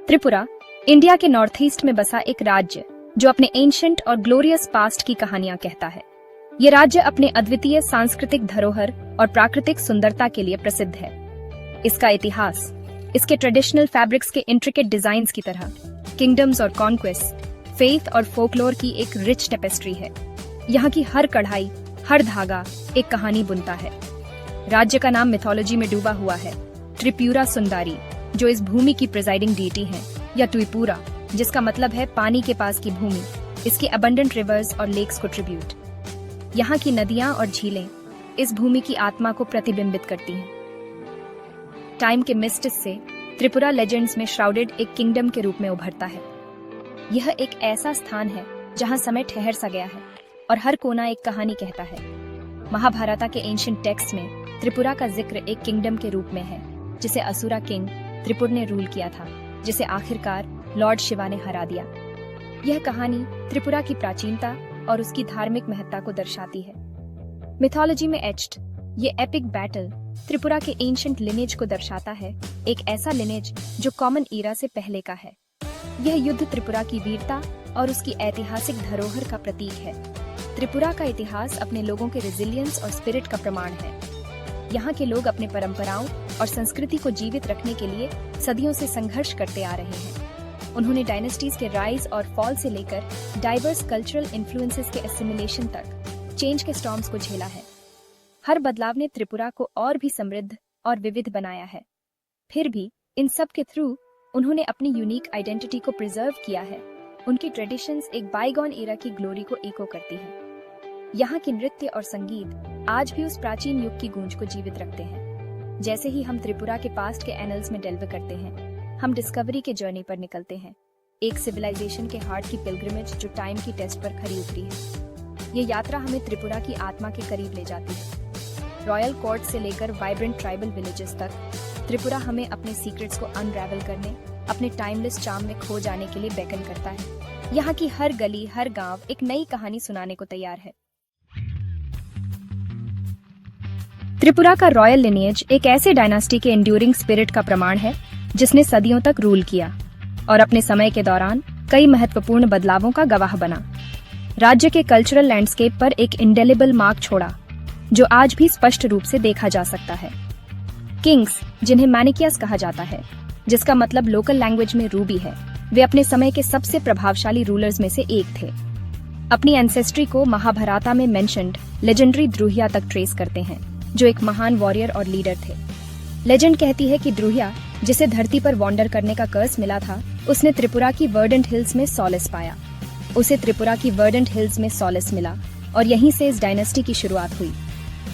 Tripura India के north east में बसा एक राज्य जो अपने एंशंट और ग्लोरियस पास्ट की कहानियां कहता है। ये राज्य अपने अद्वितीय सांस्कृतिक धरोहर और प्राकृतिक सुंदरता के लिए प्रसिद्ध है। इसका इतिहास इसके ट्रेडिशनल फैब्रिक्स के इंट्रिकेट डिजाइन्स की तरह किंगडम्स और कॉन्क्वेस्ट, फेथ और फोकलोर की एक रिच टेपेस्ट्री है। यहाँ की हर कढ़ाई, हर धागा एक कहानी बुनता है। राज्य का नाम मिथोलॉजी में डूबा हुआ है। त्रिपुरा सुंदरी, जो इस भूमि की प्रिजाइडिंग डीटी है, या ट्विपुरा, जिसका मतलब है पानी के पास की भूमि, इसके अबंडेंट रिवर्स और लेक्स को ट्रिब्यूट। यहाँ की नदियां और झीलें इस भूमि की आत्मा को प्रतिबिंबित करती हैं। टाइम के मिस्टिस से त्रिपुरा लेजेंड्स में श्राउडेड एक किंगडम के रूप में उभरता है। यह एक ऐसा स्थान है जहां समय ठहर सा गया है और हर कोना एक कहानी कहता है। महाभारत के एंशिएंट टेक्स्ट में त्रिपुरा का जिक्र एक किंगडम के रूप में है, जिसे असुरा किंग त्रिपुर ने रूल किया था, जिसे आखिरकार लॉर्ड शिवा ने हरा दिया। यह कहानी त्रिपुरा की प्राचीनता और उसकी धार्मिक महत्ता को दर्शाती है। मिथोलॉजी में एच्ड ये एपिक बैटल त्रिपुरा के एंशिएंट लिनेज को दर्शाता है, एक ऐसा लिनेज जो कॉमन ईरा से पहले का है। यह युद्ध त्रिपुरा की वीरता और उसकी ऐतिहासिक धरोहर का प्रतीक है। त्रिपुरा का इतिहास अपने लोगों के रेजिलियंस और स्पिरिट का प्रमाण है। यहाँ के लोग अपने परंपराओं और संस्कृति को जीवित रखने के लिए सदियों से संघर्ष करते आ रहे हैं। उन्होंने डायनेस्टीज के राइज और फॉल से लेकर डाइवर्स कल्चरल इन्फ्लुएंसेस के एसिमिलेशन तक चेंज के स्टॉर्म्स को झेला है। हर बदलाव ने त्रिपुरा को और भी समृद्ध और विविध बनाया है। फिर भी इन सब के थ्रू उन्होंने अपनी यूनिक आइडेंटिटी को प्रिजर्व किया है। उनकी ट्रेडिशंस एक बाईगॉन एरा की ग्लोरी को एको करती हैं। यहाँ के नृत्य और संगीत आज भी उस प्राचीन युग की गूंज को जीवित रखते हैं। जैसे ही हम त्रिपुरा के पास्ट के एनल्स में डेल्व करते हैं, हम डिस्कवरी के जर्नी पर निकलते हैं, एक सिविलाइजेशन के हार्ट की पिलग्रिमेज जो टाइम की टेस्ट पर खरी उतरी है। ये यात्रा हमें त्रिपुरा की आत्मा के करीब ले जाती है। रॉयल कोर्ट से लेकर वाइब्रेंट ट्राइबल विलेजेस तक त्रिपुरा हमें अपने सीक्रेट्स को अनरैवल करने, अपने टाइमलेस चार्म में खो जाने के लिए बेकन करता है। यहाँ की हर गली, हर गांव एक नई कहानी सुनाने को तैयार है। त्रिपुरा का रॉयल लिनिएज एक ऐसे डायनास्टी के एंड्यूरिंग स्पिरिट का प्रमाण है जिसने सदियों तक रूल किया और अपने समय के दौरान कई महत्वपूर्ण बदलावों का गवाह बना। राज्य के कल्चरल लैंडस्केप पर एक इंडेलिबल मार्क छोड़ा जो आज भी स्पष्ट रूप से देखा जा सकता है। किंग्स, जिन्हें मैनिकियास कहा जाता है, जिसका मतलब लोकल लैंग्वेज में रूबी है, वे अपने समय के सबसे प्रभावशाली रूलर्स में से एक थे। अपनी एंसेस्ट्री को महाभारता में मेंशन्ड लेजेंडरी द्रुहिया तक ट्रेस करते हैं, जो एक महान वॉरियर और लीडर थे। लेजेंड कहती है कि द्रुहिया, जिसे धरती पर वॉन्डर करने का कर्स मिला था, उसने त्रिपुरा की वर्डेंट हिल्स में सॉलिस पाया। उसे त्रिपुरा की वर्डेंट हिल्स में सॉलिस मिला और यहीं से इस डायनेस्टी की शुरुआत हुई।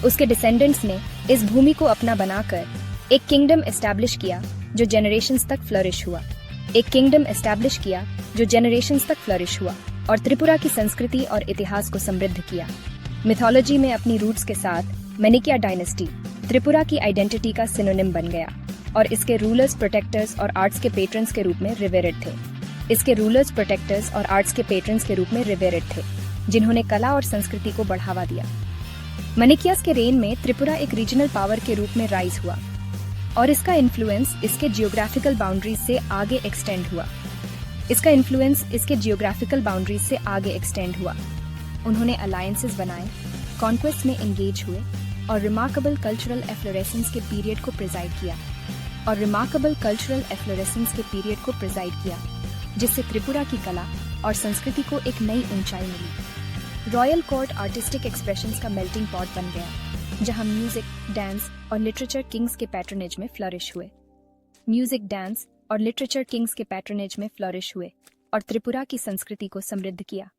उसके डिसेंडेंट्स ने इस भूमि को अपना बनाकर एक किंगडम एस्टैब्लिश किया जो जेनरेशंस तक फ्लरिश हुआ। और त्रिपुरा की संस्कृति और इतिहास को समृद्ध किया। मिथोलॉजी में अपनी रूट्स के साथ मैनिकिया डायनेस्टी त्रिपुरा की आइडेंटिटी का सिनोनिम बन गया और इसके रूलर्स, प्रोटेक्टर्स और आर्ट्स के पेट्रन्स के रूप में जिन्होंने कला और संस्कृति को बढ़ावा दिया। मैनिकियास के रेन में त्रिपुरा एक रीजनल पावर के रूप में राइज हुआ और इसका इन्फ्लुएंस इसके जियोग्राफिकल बाउंड्रीज से आगे एक्सटेंड हुआ। उन्होंने अलायंसेस बनाए, कॉन्क्वेस्ट में एंगेज हुए और रिमार्केबल कल्चरल एफ्लोरेसेंस के पीरियड को प्रिजाइड किया, जिससे त्रिपुरा की कला और संस्कृति को एक नई ऊंचाई मिली। रॉयल कोर्ट आर्टिस्टिक एक्सप्रेशंस का मेल्टिंग पॉट बन गया, जहां म्यूजिक, डांस और लिटरेचर किंग्स के पैट्रोनेज में फ्लरिश हुए और त्रिपुरा की संस्कृति को समृद्ध किया।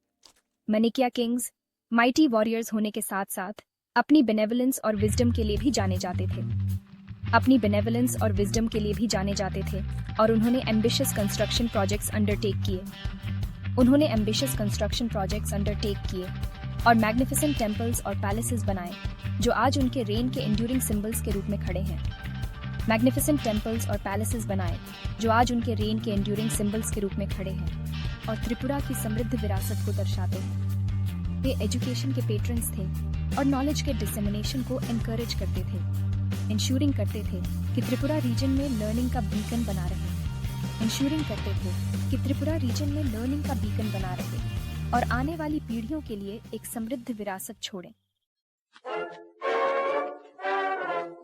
मैनिकिया किंग्स माइटी वॉरियर्स होने के साथ साथ अपनी बेनेवलेंस और विजडम के लिए भी जाने जाते थे और उन्होंने एम्बिशियस कंस्ट्रक्शन प्रोजेक्ट्स अंडरटेक किए और मैग्निफिसेंट टेम्पल्स और पैलेसेस बनाए जो आज उनके रेन के एंड्यूरिंग सिंबल्स के रूप में खड़े हैं और त्रिपुरा की समृद्ध विरासत को दर्शाते हैं। वे एजुकेशन के पेट्रन्स थे और नॉलेज के डिसेमिनेशन को एनकरेज करते थे, इंश्योरिंग करते थे कि त्रिपुरा रीजन में लर्निंग का बीकन बना रहे। इन इंश्योरिंग करते थे कि त्रिपुरा रीजन में लर्निंग का बीकन बना रहे और आने वाली पीढ़ियों के लिए एक समृद्ध विरासत छोड़ें।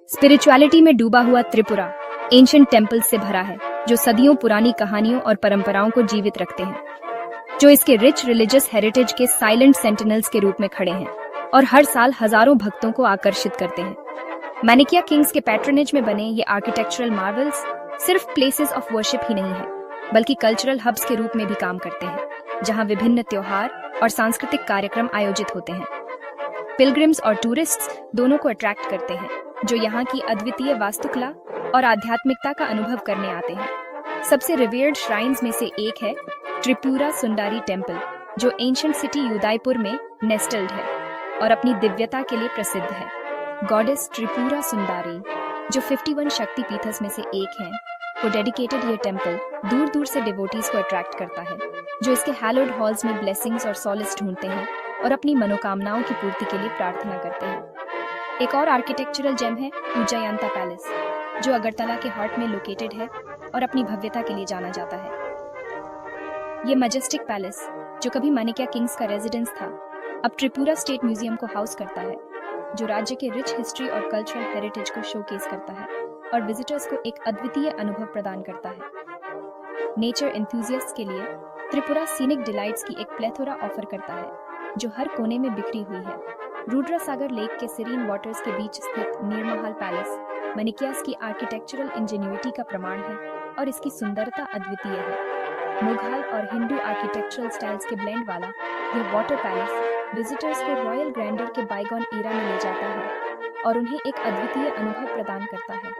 स्पिरिचुअलिटी में डूबा हुआ त्रिपुरा एंशिएंट टेम्पल्स से भरा है, जो सदियों पुरानी कहानियों और परंपराओं को जीवित रखते हैं, जो इसके रिच रिलीजियस हेरिटेज के साइलेंट सेंटिनल्स के रूप में खड़े हैं और हर साल हजारों भक्तों को आकर्षित करते हैं। मैनिकिया किंग्स के पैट्रोनेज में बने ये आर्किटेक्चरल मार्वल्स सिर्फ प्लेसेस ऑफ वर्शिप ही नहीं है, बल्कि कल्चरल हब्स के रूप में भी काम करते हैं, जहां विभिन्न त्योहार और सांस्कृतिक कार्यक्रम आयोजित होते हैं। पिलग्रिम्स और टूरिस्ट्स दोनों को अट्रैक्ट करते हैं, जो यहाँ की अद्वितीय वास्तुकला और आध्यात्मिकता का अनुभव करने आते हैं। सबसे रिवेयर्ड श्राइन्स में से एक है त्रिपुरा सुंदारी टेम्पल, जो एंशिएंट सिटी उदयपुर में नेस्टल्ड है और अपनी दिव्यता के लिए प्रसिद्ध है। गॉडेस त्रिपुरा सुंदारी, जो 51 शक्ति पीठस में से एक है, को डेडिकेटेड ये टेम्पल दूर दूर से डिवोटीज को अट्रैक्ट करता है, जो इसके हैलोड हॉल्स में ब्लेसिंग्स और सॉलिस ढूंढते हैं और अपनी मनोकामनाओं की पूर्ति के लिए प्रार्थना करते हैं। एक और आर्किटेक्चरल जेम है उज्जयंता पैलेस, जो अगरतला के हार्ट में लोकेटेड है और अपनी भव्यता के लिए जाना जाता है। ये मैजेस्टिक पैलेस, जो कभी मानिक्या किंग्स का रेजिडेंस था, अब त्रिपुरा स्टेट म्यूजियम को हाउस करता है, जो राज्य के रिच हिस्ट्री और कल्चरल हेरिटेज को शोकेस करता है और विजिटर्स को एक अद्वितीय अनुभव प्रदान करता है। नेचर एंथुसियास्ट्स के लिए त्रिपुरा सीनिक डिलाइट्स की एक प्लेथोरा ऑफर करता है, जो हर कोने में बिखरी हुई है। रुद्रसागर लेक के सीरीन वाटर्स के बीच स्थित नीरमहल पैलेस मानिक्यास की आर्किटेक्चरल इंजेन्युइटी का प्रमाण है और इसकी सुंदरता अद्वितीय है। मुगल और हिंदू आर्किटेक्चरल स्टाइल्स के ब्लेंड वाला यह वाटर पैलेस विजिटर्स को रॉयल ग्रैंडर के बाइगॉन एरा में ले जाता है और उन्हें एक अद्वितीय अनुभव प्रदान करता है।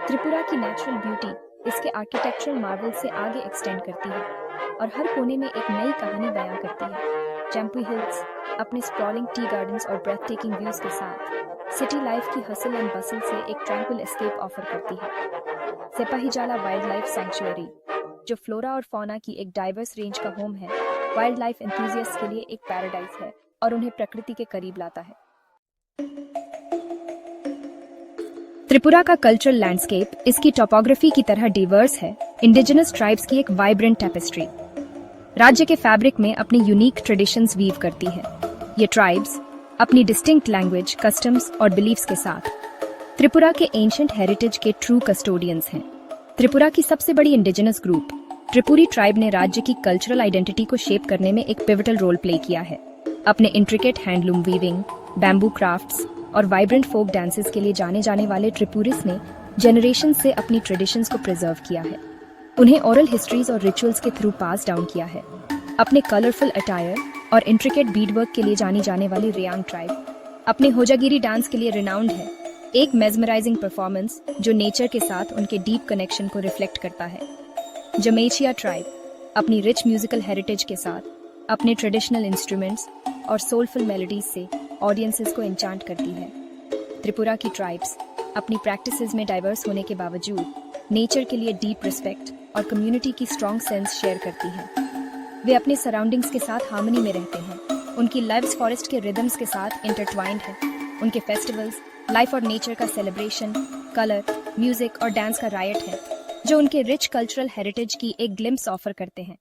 त्रिपुरा की नेचुरल ब्यूटी इसके आर्किटेक्चरल मार्वल से आगे एक्सटेंड करती है और हर कोने में एक नई कहानी बयां करती है। जम्पी हिल्स अपने स्प्रॉलिंग टी गार्डन्स और ब्रेथ टेकिंग व्यूज के साथ सिटी लाइफ की हसल एंड बसल से एक ट्रैंक्विल एस्केप ऑफर करती है। सिपाहीजाला वाइल्ड लाइफ सैंक्चुअरी, जो फ्लोरा और फौना की एक डाइवर्स रेंज का होम है, वाइल्ड लाइफ एंथुसियास्ट्स के लिए एक पैराडाइज है और उन्हें प्रकृति के करीब लाता है। त्रिपुरा का कल्चरल लैंडस्केप इसकी टोपोग्राफी की तरह डिवर्स है, इंडिजिनस ट्राइब्स की एक वाइब्रेंट टेपेस्ट्री राज्य के फैब्रिक में अपनी यूनिक ट्रेडिशंस वीव करती है। ये ट्राइब्स अपनी डिस्टिंक्ट लैंग्वेज, कस्टम्स और बिलीफ्स के साथ त्रिपुरा के एंशिएंट हेरिटेज के ट्रू कस्टोडियंस हैं। त्रिपुरा की सबसे बड़ी इंडिजिनस ग्रुप त्रिपुरी ट्राइब ने राज्य की कल्चरल आइडेंटिटी को शेप करने में एक पिवटल रोल प्ले किया है। अपने intricate handloom weaving, bamboo crafts और वाइब्रेंट फोक डांसेस के लिए जाने जाने वाले त्रिपुरिस ने जनरेशन से अपनी ट्रेडिशंस को प्रिजर्व किया है, उन्हें ओरल हिस्ट्रीज और रिचुअल्स के थ्रू पास डाउन किया है। अपने कलरफुल अटायर और इंट्रिकेट बीडवर्क के लिए जानी जाने वाली रियांग ट्राइब अपने होजागिरी डांस के लिए रिनाउंड है, एक मेस्मराइजिंग परफॉर्मेंस जो नेचर के साथ उनके डीप कनेक्शन को रिफ्लेक्ट करता है। जमेचिया ट्राइब अपनी रिच म्यूजिकल हेरिटेज के साथ अपने ट्रेडिशनल इंस्ट्रूमेंट्स और सोलफुल मेलोडीज से ऑडियंसेस को एन्चांट करती है। त्रिपुरा की ट्राइब्स अपनी प्रैक्टिसेस में डाइवर्स होने के बावजूद नेचर के लिए डीप रिस्पेक्ट और कम्युनिटी की स्ट्रॉन्ग सेंस शेयर करती है। वे अपने सराउंडिंग्स के साथ हार्मनी में रहते हैं, उनकी लाइव्स फॉरेस्ट के रिदम्स के साथ इंटरट्वाइंड है। उनके फेस्टिवल्स लाइफ और नेचर का सेलिब्रेशन, कलर, म्यूजिक और डांस का रायट है, जो उनके रिच कल्चरल हेरिटेज की एक ग्लिम्स ऑफर करते हैं।